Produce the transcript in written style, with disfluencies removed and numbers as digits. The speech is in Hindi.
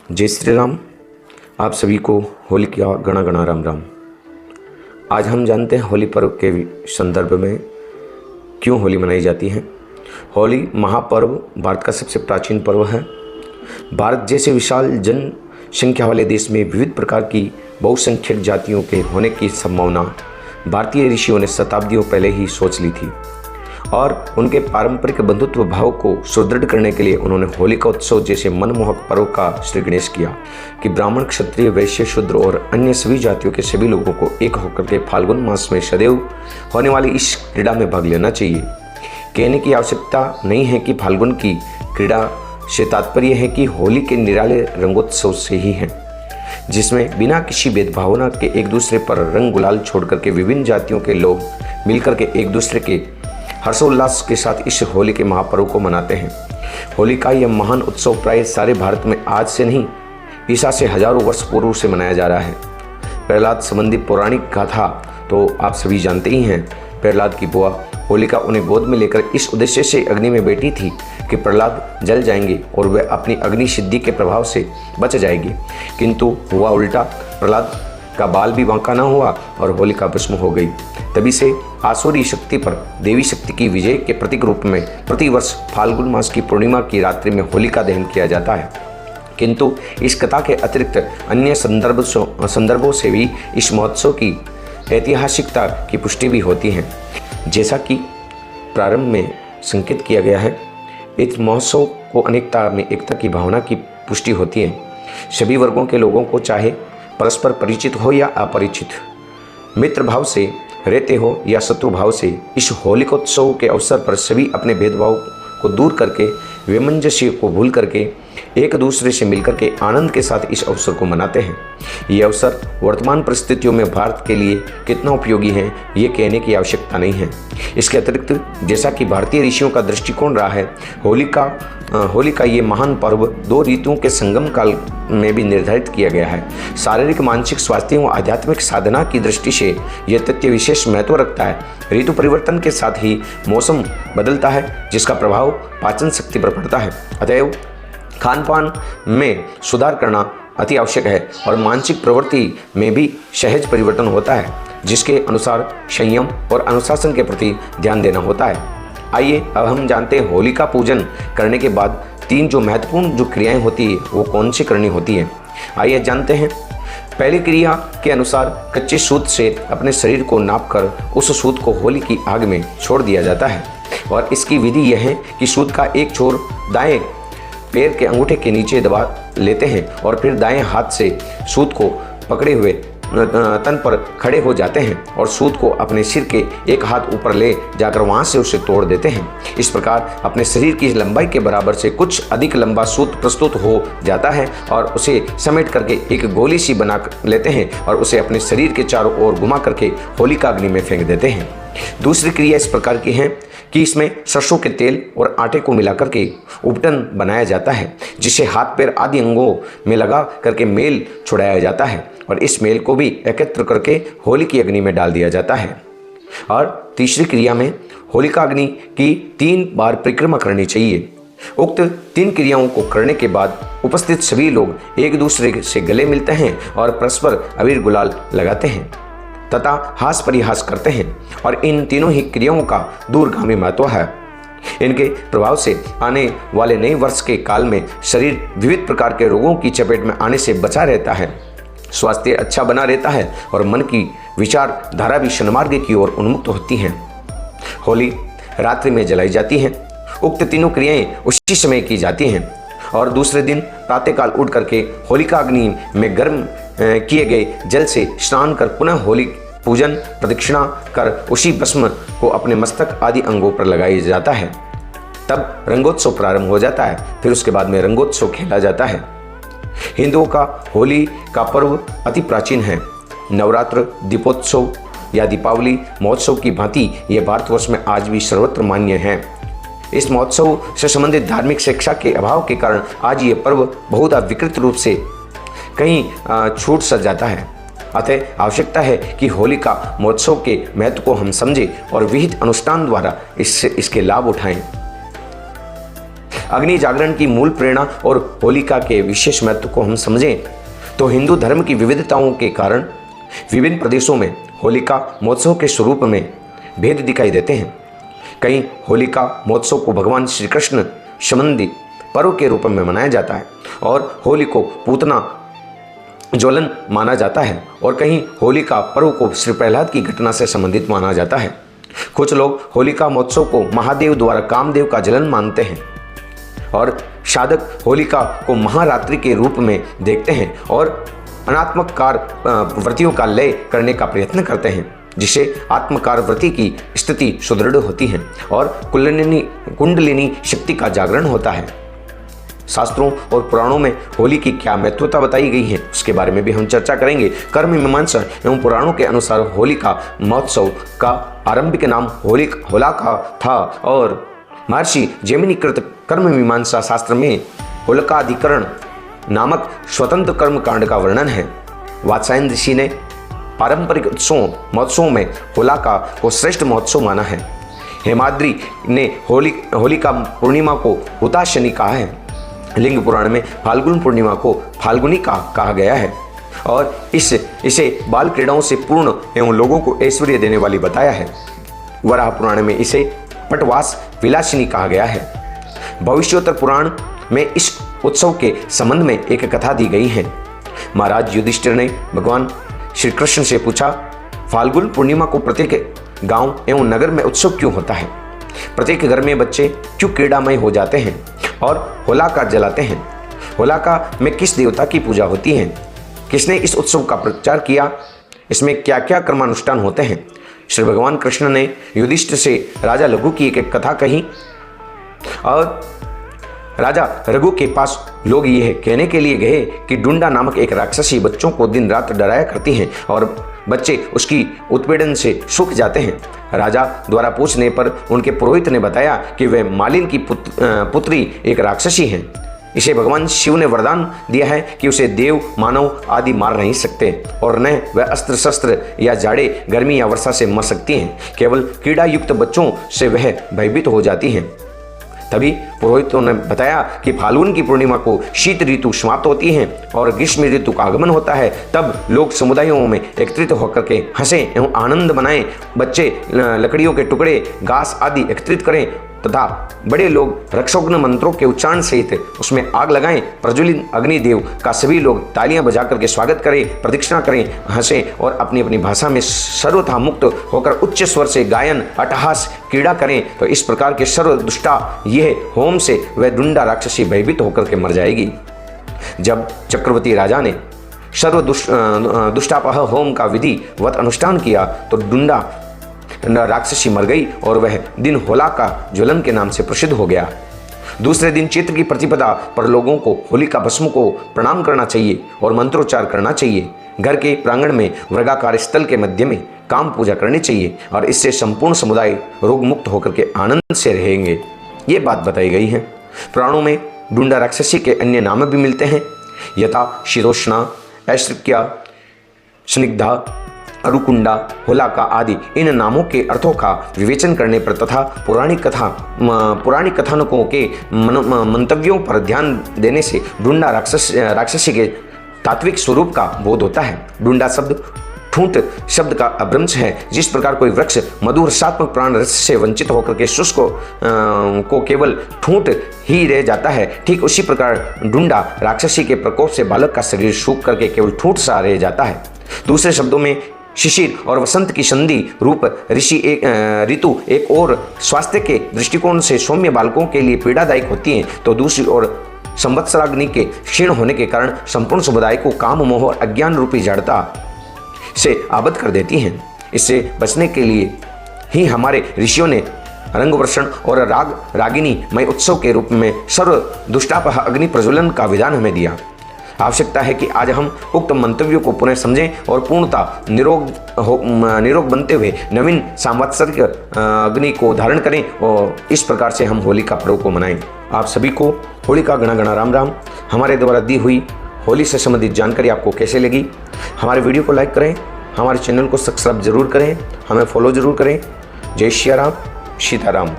जय श्री राम। आप सभी को होली का गणा गणा राम राम। आज हम जानते हैं होली पर्व के संदर्भ में क्यों होली मनाई जाती है। होली महापर्व भारत का सबसे प्राचीन पर्व है। भारत जैसे विशाल जनसंख्या वाले देश में विविध प्रकार की बहुसंख्यक जातियों के होने की संभावना भारतीय ऋषियों ने शताब्दियों पहले ही सोच ली थी और उनके पारंपरिक बंधुत्व भाव को सुदृढ़ करने के लिए उन्होंने होलिका उत्सव जैसे मनमोहक पर्व का श्री गणेश किया कि ब्राह्मण, क्षत्रिय, वैश्य, शूद्र और अन्य सभी जातियों के सभी लोगों को एक होकर के फाल्गुन मास में सदैव होने वाली इस क्रीड़ा में भाग लेना चाहिए। कहने की आवश्यकता नहीं है कि फाल्गुन की क्रीड़ा से तात्पर्य है कि होली के निराले रंगोत्सव से ही है, जिसमें बिना किसी भेदभावना के एक दूसरे पर रंग गुलाल छोड़ करके विभिन्न जातियों के लोग मिलकर के एक दूसरे के हर्षोल्लास के साथ इस होली के महापर्व को मनाते हैं। होली का यह महान उत्सव प्राय सारे भारत में आज से नहीं, ईसा से हजारों वर्ष पूर्व से मनाया जा रहा है। प्रहलाद संबंधी पौराणिक गाथा तो आप सभी जानते ही हैं। प्रहलाद की बुआ होलिका उन्हें गोद में लेकर इस उद्देश्य से अग्नि में बैठी थी कि प्रहलाद जल जाएंगे और वह अपनी अग्नि सिद्धि के प्रभाव से बच जाएगी, किंतु हुआ उल्टा। प्रहलाद का बाल भी बांका न हुआ और होलिका भस्म हो गई। तभी से आसुरी शक्ति पर देवी शक्ति की विजय के प्रतीक रूप में प्रतिवर्ष फाल्गुन मास की पूर्णिमा की रात्रि में होलिका दहन किया जाता है। किंतु इस कथा के अतिरिक्त अन्य संदर्भों से भी इस महोत्सव की ऐतिहासिकता की पुष्टि भी होती है। जैसा कि प्रारंभ में संकेत किया गया है, इस महोत्सव को अनेकता में एकता की भावना की पुष्टि होती है। सभी वर्गों के लोगों को, चाहे परस्पर परिचित हो या अपरिचित, मित्र भाव से रहते हो या शत्रु भाव से, इस होलिकोत्सव के अवसर पर सभी अपने भेदभाव को दूर करके, वैमनस्य को भूल करके एक दूसरे से मिलकर के आनंद के साथ इस अवसर को मनाते हैं। ये अवसर वर्तमान परिस्थितियों में भारत के लिए कितना उपयोगी है, ये कहने की आवश्यकता नहीं है। इसके अतिरिक्त जैसा कि भारतीय ऋषियों का दृष्टिकोण रहा है, होली का ये महान पर्व दो ऋतुओं के संगम काल में भी निर्धारित किया गया है। शारीरिक, मानसिक स्वास्थ्य एवं आध्यात्मिक साधना की दृष्टि से यह तथ्य विशेष महत्व रखता है। ऋतु परिवर्तन के साथ ही मौसम बदलता है, जिसका प्रभाव पाचन शक्ति पर पड़ता है। अतएव खान पान में सुधार करना अति आवश्यक है और मानसिक प्रवृत्ति में भी सहज परिवर्तन होता है, जिसके अनुसार संयम और अनुशासन के प्रति ध्यान देना होता है। आइए अब हम जानते हैं होली का पूजन करने के बाद तीन जो महत्वपूर्ण जो क्रियाएं होती है वो कौन सी करनी होती है। आइए जानते हैं। पहली क्रिया के अनुसार कच्चे सूत से अपने शरीर को नापकर उस सूत को होली की आग में छोड़ दिया जाता है और इसकी विधि यह है कि सूत का एक छोर दाएं पैर के अंगूठे के नीचे दबा लेते हैं और फिर दाएं हाथ से सूत को पकड़े हुए तन पर खड़े हो जाते हैं और सूत को अपने सिर के एक हाथ ऊपर ले जाकर वहां से उसे तोड़ देते हैं। इस प्रकार अपने शरीर की लंबाई के बराबर से कुछ अधिक लंबा सूत प्रस्तुत हो जाता है और उसे समेट करके एक गोली सी बना लेते हैं और उसे अपने शरीर के चारों ओर घुमा करके होलिका अग्नि में फेंक देते हैं। दूसरी क्रिया इस प्रकार की है कि इसमें सरसों के तेल और आटे को मिलाकर के उपटन बनाया जाता है, जिसे हाथ पैर आदि अंगों में लगा करके मेल छुड़ाया जाता है और इस मेल को भी एकत्र करके होली की अग्नि में डाल दिया जाता है। और तीसरी क्रिया में होलिका अग्नि की 3 बार परिक्रमा करनी चाहिए। उक्त 3 क्रियाओं को करने के बाद उपस्थित सभी लोग एक दूसरे से गले मिलते हैं और परस्पर अबीर गुलाल लगाते हैं तथा हास परिहास करते हैं और इन तीनों ही क्रियाओं का दूरगामी महत्व है। इनके प्रभाव से आने वाले नए वर्ष के काल में शरीर विविध प्रकार के रोगों की चपेट में आने से बचा रहता है, स्वास्थ्य अच्छा बना रहता है और मन की विचार धारा भी सन्मार्ग की ओर उन्मुक्त होती हैं। होली रात्रि में जलाई जाती है। उक्त तीनों क्रियाएं उसी समय की जाती हैं और दूसरे दिन प्रातःकाल उठ करके होलिका अग्नि में गर्म किए गए जल से स्नान कर पुनः होली पूजन प्रदक्षिणा कर उसी भस्म को अपने मस्तक आदि अंगों पर लगाया जाता है। तब रंगोत्सव प्रारंभ हो जाता है। फिर उसके बाद में रंगोत्सव खेला जाता है। हिंदुओं का होली का पर्व अति प्राचीन है। नवरात्र, दीपोत्सव या दीपावली महोत्सव की भांति यह भारतवर्ष में आज भी सर्वत्र मान्य है। इस महोत्सव से संबंधित धार्मिक शिक्षा के अभाव के कारण आज ये पर्व बहुत विकृत रूप से कहीं छूट सा जाता है। अतः आवश्यकता है कि होली का महोत्सव के महत्व को हम समझें और विहित अनुष्ठान द्वारा इसके लाभ उठाएं। अग्नि जागरण की मूल प्रेरणा और होलिका के विशेष महत्व को हम समझें तो हिंदू धर्म की विविधताओं के कारण विभिन्न प्रदेशों में होलिका महोत्सव के स्वरूप में भेद दिखाई देते हैं। कहीं होलिका महोत्सव को भगवान श्री कृष्ण संबंधी पर्व के रूप में मनाया जाता है और होली को पूतना ज्वलन माना जाता है, और कहीं होलिका पर्व को श्री प्रहलाद की घटना से संबंधित माना जाता है। कुछ लोग होलिका महोत्सव को महादेव द्वारा कामदेव का जलन मानते हैं और साधक होलिका को महारात्रि के रूप में देखते हैं और अनात्मकार व्रतियों का लय करने का प्रयत्न करते हैं, जिससे आत्मकार व्रति की स्थिति सुदृढ़ होती है और कुंडलिनी शक्ति का जागरण होता है। शास्त्रों और पुराणों में होली की क्या महत्वता बताई गई है उसके बारे में भी हम चर्चा करेंगे। कर्म मीमांसा एवं पुराणों के अनुसार होलिका महोत्सव का आरंभिक नाम होलाका था और महर्षि जैमिनीकृत कर्म मीमांसा शास्त्र में होलिकाधिकरण नामक स्वतंत्र कर्म कांड का वर्णन है। वात्स्यायन ऋषि ने पारंपरिक महोत्सवों में होलिका को श्रेष्ठ महोत्सव माना है। हेमाद्रि ने होलिका पूर्णिमा को हुताशनी कहा है। लिंग पुराण में फाल्गुन पूर्णिमा को फाल्गुनी कहा गया है और इसे बाल क्रीड़ाओं से पूर्ण एवं लोगों को ऐश्वर्य देने वाली बताया है। वराह पुराण में इसे पटवास विलासिनी कहा गया है। भविष्योत्तर पुराण में इस उत्सव के संबंध में एक कथा दी गई है। महाराज युधिष्ठिर ने भगवान श्री कृष्ण से पूछा, फाल्गुन पूर्णिमा को प्रत्येक गांव एवं नगर में उत्सव क्यों होता है? प्रत्येक घर में बच्चे क्यों क्रीड़ामय हो जाते हैं और होलिका जलाते हैं? होलिका में किस देवता की पूजा होती है? किसने इस उत्सव का प्रचार किया? इसमें क्या क्या कर्मानुष्ठान होते हैं? श्री भगवान कृष्ण ने युधिष्ठिर से राजा रघु की एक कथा कही और राजा रघु के पास लोग यह कहने के लिए गए कि डुंडा नामक एक राक्षसी बच्चों को दिन रात डराया करती है और बच्चे उसकी उत्पीड़न से सूख जाते हैं। राजा द्वारा पूछने पर उनके पुरोहित ने बताया कि वह मालिन की पुत्री एक राक्षसी है। इसे भगवान शिव ने वरदान दिया है कि उसे देव मानव आदि मार नहीं सकते और न वह अस्त्र शस्त्र या जाड़े गर्मी या वर्षा से मर सकती हैं। केवल कीड़ा युक्त बच्चों से वह भयभीत हो जाती हैं। तभी पुरोहितों ने बताया कि फाल्गुन की पूर्णिमा को शीत ऋतु समाप्त होती है और ग्रीष्म ऋतु का आगमन होता है। तब लोग समुदायों में एकत्रित होकर के हंसें एवं आनंद मनाएं। बच्चे लकड़ियों के टुकड़े, घास आदि एकत्रित करें तथा बड़े लोग रक्षोग्न मंत्रों के उच्चारण सहित उसमें आग लगाएं। प्रज्वलित अग्निदेव का सभी लोग तालियां बजा करके स्वागत करें, प्रदक्षिणा करें, हंसें और अपनी अपनी भाषा में सर्वथा मुक्त होकर उच्च स्वर से गायन अट्टहास क्रीड़ा करें। तो इस प्रकार के सर्वदुष्टा यह होम से वह डुंडा राक्षसी भयभीत होकर के मर जाएगी। जब चक्रवर्ती राजा ने दुष्टापह होम का विधिवत अनुष्ठान किया तो डुंडा राक्षसी मर गई और वह दिन होलिका ज्वलन के नाम से प्रसिद्ध हो गया। दूसरे दिन चैत्र की प्रतिपदा पर लोगों को होलिका भस्म को प्रणाम करना चाहिए और मंत्रोच्चार करना चाहिए। घर के प्रांगण में वर्गाकार स्थल के मध्य में काम पूजा करनी चाहिए और इससे संपूर्ण समुदाय रोग मुक्त होकर के आनंद से रहेंगे। ये बात बताई गई है। पुराणों में डुंडा राक्षसी के अन्य नाम भी मिलते हैं, यथा शिरोष्णा, ऐश्वर्या, स्निग्धा, अरुकुंडा, होलिका आदि। इन नामों के अर्थों का विवेचन करने पर तथा पुराणिक कथानकों के मंतव्यों पर ध्यान देने से डुंडा राक्षसी के तात्विक स्वरूप का बोध होता है। डुंडा शब्द ठूंठ शब्द का अपभ्रंश है। जिस प्रकार कोई वृक्ष मधुर रसात्मक प्राण रस से वंचित होकर के शुष्क को केवल ठूंठ ही रह जाता है, ठीक उसी प्रकार डुंडा राक्षसी के प्रकोप से बालक का शरीर सूख करके केवल ठूंठ सा रह जाता है। दूसरे शब्दों में शिशिर और वसंत की संधि रूप ऋतु एक और स्वास्थ्य के दृष्टिकोण से सौम्य बालकों के लिए पीड़ादायक होती हैं, तो दूसरी ओर संवत्सराग्नि के क्षीण होने के कारण संपूर्ण समुदाय को काम मोह और अज्ञान रूपी जड़ता से आबद्ध कर देती हैं। इससे बचने के लिए ही हमारे ऋषियों ने रंगवर्षण और रागिनी मय उत्सव के रूप में सर्व दुष्टापह अग्नि प्रज्वलन का विधान हमें दिया। आवश्यकता है कि आज हम उक्त मंतव्यों को पुनः समझें और पूर्णतः निरोग बनते हुए नवीन सांवत्सरिक अग्नि को धारण करें और इस प्रकार से हम होलिका पर्व को मनाएं। आप सभी को होली का घना घना राम राम। हमारे द्वारा दी हुई होली से संबंधित जानकारी आपको कैसे लगी? हमारे वीडियो को लाइक करें, हमारे चैनल को सब्सक्राइब जरूर करें, हमें फॉलो जरूर करें। जय श्री राम, सीताराम।